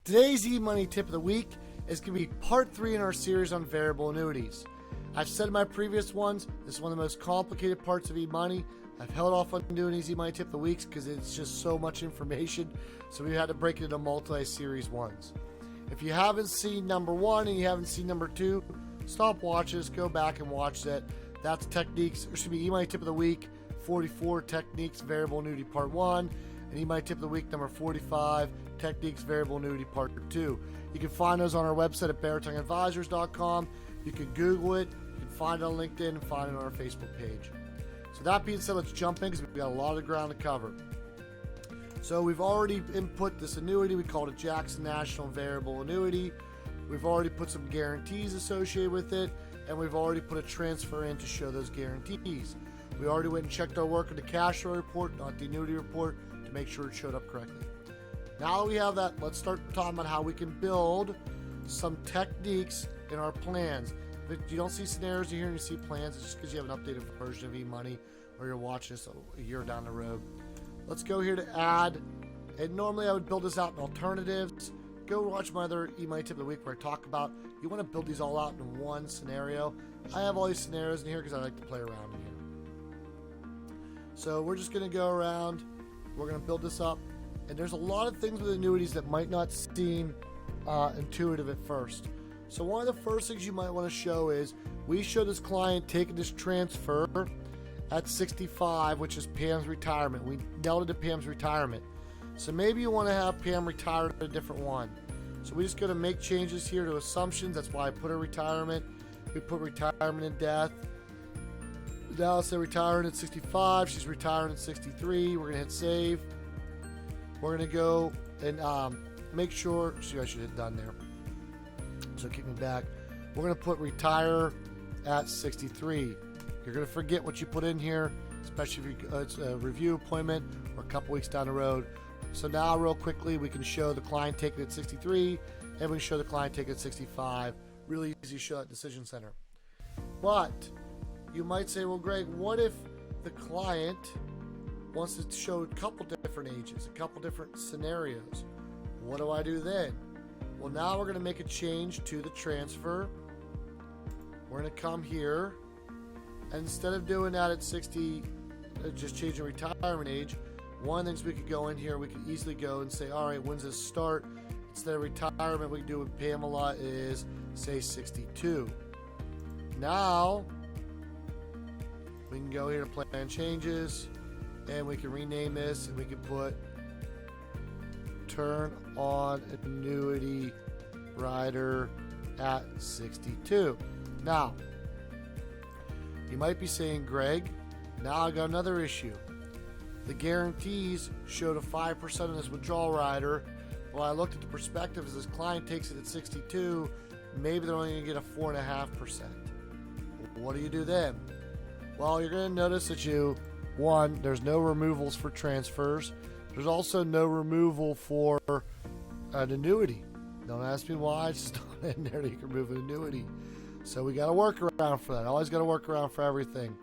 Today's eMoney tip of the week is going to be part 3 in our series on variable annuities. I've said in my previous ones, this is one of the most complicated parts of eMoney. I've held off on doing these eMoney tip of the weeks because it's just so much information, so we had to break it into multi-series ones. If you haven't seen number 1 and you haven't seen number 2, stop watching this, go back and watch that. That's techniques, or should be eMoney tip of the week, 44 techniques variable annuity part 1, and eMoney tip of the week number 45, techniques variable annuity part 2. You can find those on our website at BearTongueAdvisors.com. You can Google it, you can find it on LinkedIn, and find it on our Facebook page. So that being said, let's jump in because we've got a lot of ground to cover. So we've already input this annuity. We called it Jackson National Variable Annuity. We've already put some guarantees associated with it, and we've already put a transfer in to show those guarantees. We already went and checked our work on the cash flow report, not the annuity report, to make sure it showed up correctly. Now that we have that, let's start talking about how we can build some techniques in our plans. If you don't see scenarios here and you see plans, it's just because you have an updated version of eMoney or you're watching this a year down the road. Let's go here to add, and normally I would build this out in alternatives. Go watch my other eMoney tip of the week where I talk about you want to build these all out in one scenario. I have all these scenarios in here because I like to play around in here. So we're just going to go around, we're going to build this up, and there's a lot of things with annuities that might not seem intuitive at first. So one of the first things you might want to show is we show this client taking this transfer at 65, which is Pam's retirement. We nailed it to Pam's retirement. So maybe you want to have Pam retire at a different one. So we just go to make changes here to assumptions. That's why I put her retirement. We put retirement and death. Now let's say retiring at 65. She's retiring at 63. We're going to hit save. We're going to go and make sure, I should hit done there. So kick me back. We're going to put retire at 63. You're going to forget what you put in here, especially if it's a review appointment or a couple weeks down the road. So now real quickly we can show the client taking it at 63 and we can show the client taking it at 65. Really easy to show at Decision Center. But you might say, well, Greg, what if the client wants to show a couple different ages, a couple different scenarios? What do I do then? Well, now we're going to make a change to the transfer. We're going to come here, and instead of doing that at 60, just changing retirement age, one of the things we could go in here, we could easily go and say, all right, when's this start? Instead of retirement, we can do with Pamela is, say, 62. Now, we can go here to plan changes, and we can rename this, and we can put turn on annuity rider at 62. Now, you might be saying, Greg, now I got another issue. The guarantees showed a 5% of this withdrawal rider. Well, I looked at the perspective as this client takes it at 62, maybe they're only going to get a 4.5%. What do you do then? Well, you're going to notice that there's no removals for transfers. There's also no removal for an annuity. Don't ask me why, it's just not in there that you can remove an annuity. So we got to work around for that. Always got to work around for everything.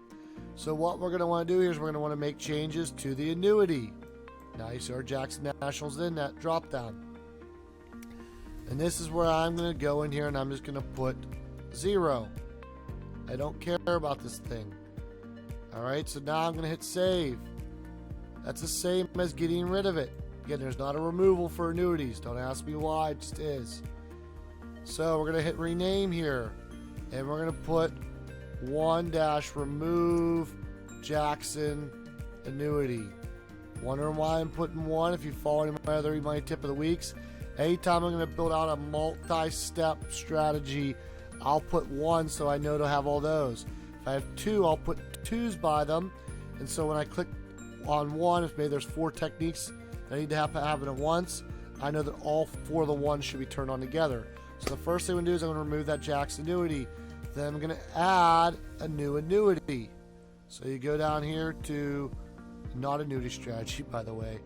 So what we're going to want to do here is we're going to want to make changes to the annuity. Now you see our Jackson Nationals in that drop down. And this is where I'm going to go in here and I'm just going to put 0. I don't care about this thing. Alright, so now I'm going to hit save. That's the same as getting rid of it. Again, there's not a removal for annuities. Don't ask me why, it just is. So we're going to hit rename here. And we're going to put 1-remove Jackson annuity. Wondering why I'm putting 1? If you follow any of my other eMoney tip of the weeks, anytime I'm going to build out a multi-step strategy, I'll put 1 so I know to have all those. If I have 2, I'll put 2s by them. And so when I click on 1, if maybe there's 4 techniques that I need to have it at once, I know that all 4 of the 1s should be turned on together. So the first thing I'm going to do is I'm going to remove that Jackson annuity. Then I'm going to add a new annuity. So you go down here to, not annuity strategy, by the way.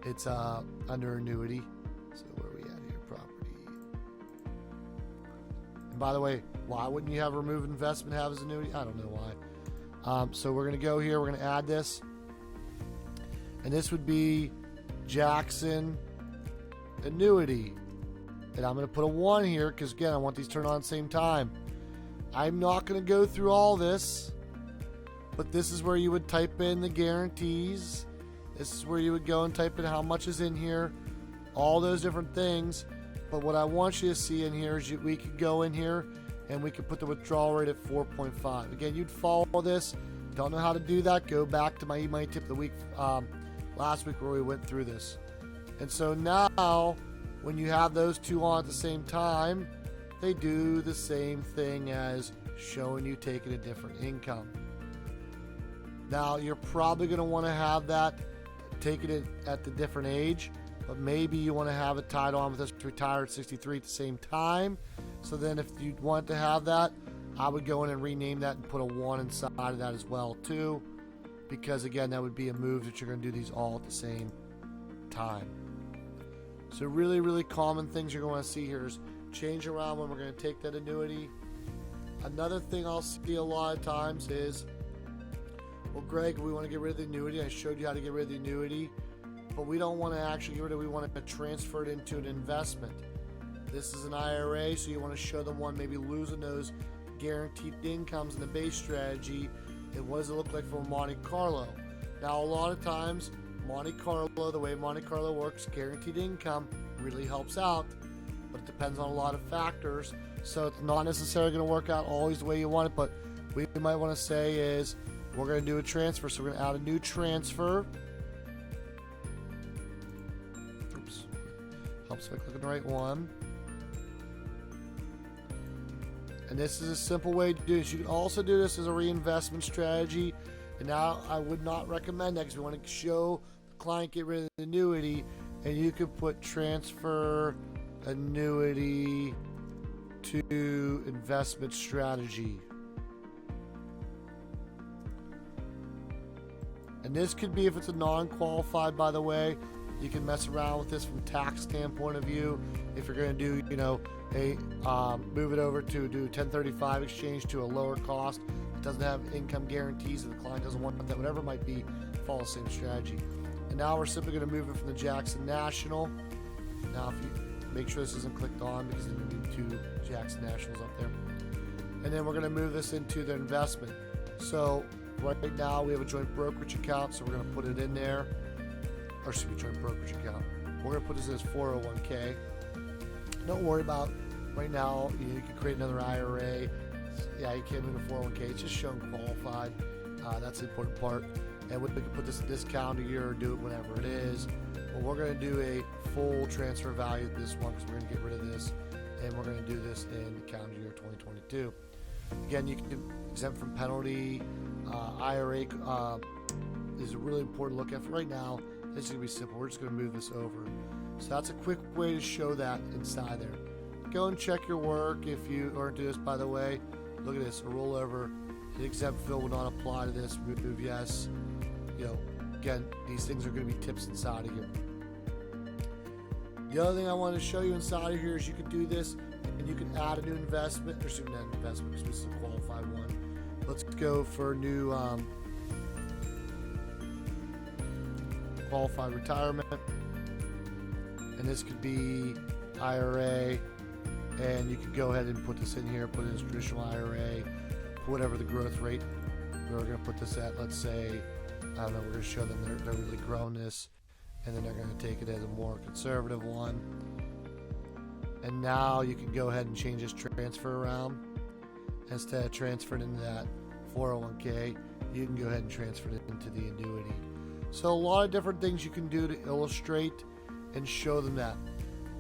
It's under annuity. So where are we at here? Property. And by the way, why wouldn't you have remove investment have as annuity? I don't know why. So we're going to go here. We're going to add this. And this would be Jackson annuity. and I'm going to put a 1 here because, again, I want these turned on at the same time. I'm not going to go through all this, but this is where you would type in the guarantees. This is where you would go and type in how much is in here, all those different things. But what I want you to see in here is we could go in here and we could put the withdrawal rate at 4.5. Again, you'd follow this. Don't know how to do that? Go back to my eMoney tip of the week last week where we went through this. And so now, when you have those two on at the same time, they do the same thing as showing you taking a different income. Now, you're probably going to want to have that taking it at the different age, but maybe you want to have it tied on with us to retire at 63 at the same time. So then if you want to have that, I would go in and rename that and put a 1 inside of that as well too, because again, that would be a move that you're going to do these all at the same time. So really, really common things you're going to see here is change around when we're going to take that annuity. Another thing I'll see a lot of times is, well, Greg, we want to get rid of the annuity. I showed you how to get rid of the annuity, but we don't want to actually get rid of it. We want to transfer it into an investment. This is an IRA, so you want to show them one, maybe losing those guaranteed incomes in the base strategy, and what does it look like for Monte Carlo? Now, a lot of times, Monte Carlo, the way Monte Carlo works, guaranteed income really helps out, but it depends on a lot of factors, so it's not necessarily going to work out always the way you want it, but what you might want to say is, we're going to do a transfer, so we're going to add a new transfer. Oops. Helps if I click on the right one. And this is a simple way to do this. You can also do this as a reinvestment strategy. And now I would not recommend that because we want to show the client get rid of the annuity. And you could put transfer annuity to investment strategy. And this could be if it's a non-qualified, by the way. You can mess around with this from a tax standpoint of view. If you're going to do, move it over to do 1035 exchange to a lower cost. It doesn't have income guarantees and the client doesn't want that, whatever it might be, follow the same strategy. And now we're simply going to move it from the Jackson National. Now, if you make sure this isn't clicked on because there's going to be 2 Jackson Nationals up there. And then we're going to move this into the investment. So right now we have a joint brokerage account, so we're going to put it in there. Or excuse me, joint brokerage account. We're going to put this as 401k. Don't worry about right now. You can create another IRA. Yeah, you can't move a 401k. It's just showing qualified. That's the important part. And we can put this in this calendar year or do it whenever it is. But we're going to do a full transfer value of this one because we're going to get rid of this. And we're going to do this in the calendar year 2022. Again, you can exempt from penalty. IRA is really important to look at. For right now, this is going to be simple. We're just going to move this over. So that's a quick way to show that inside there. Go and check your work if you aren't doing this, by the way. Look at this, a rollover. The exempt fill will not apply to this. Move yes. Again, these things are going to be tips inside of here. The other thing I want to show you inside of here is you could do this and you can add a new investment. Or assuming that investment because this is a qualified one. Let's go for a new qualified retirement. And this could be IRA. And you could go ahead and put this in here, put it as traditional IRA, whatever the growth rate. We're going to put this at, let's say, I don't know, we're going to show them they're really growing this. And then they're going to take it as a more conservative one. And now you can go ahead and change this transfer around. Instead of transferring into that 401k, you can go ahead and transfer it into the annuity. So a lot of different things you can do to illustrate and show them that.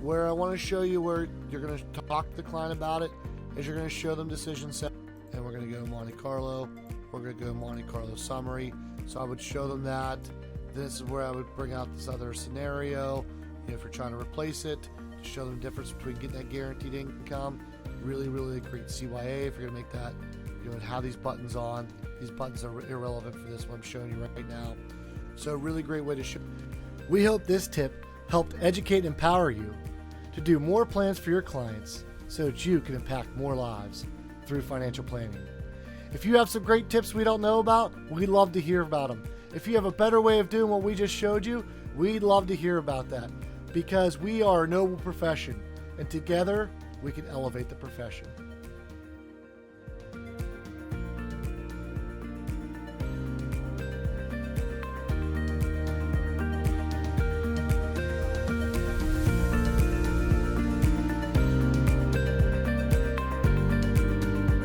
Where I want to show you where you're going to talk to the client about it is you're going to show them decision set, and we're going to go to Monte Carlo. We're going to go to Monte Carlo summary. So I would show them that. This is where I would bring out this other scenario. If you're trying to replace it, to show them the difference between getting that guaranteed income. Really, really great CYA if you're going to make that. And have these buttons on. These buttons are irrelevant for this one I'm showing you right now. So really great way to show. We hope this tip helped educate and empower you to do more plans for your clients so that you can impact more lives through financial planning. If you have some great tips we don't know about, we'd love to hear about them. If you have a better way of doing what we just showed you, we'd love to hear about that because we are a noble profession and together we can elevate the profession.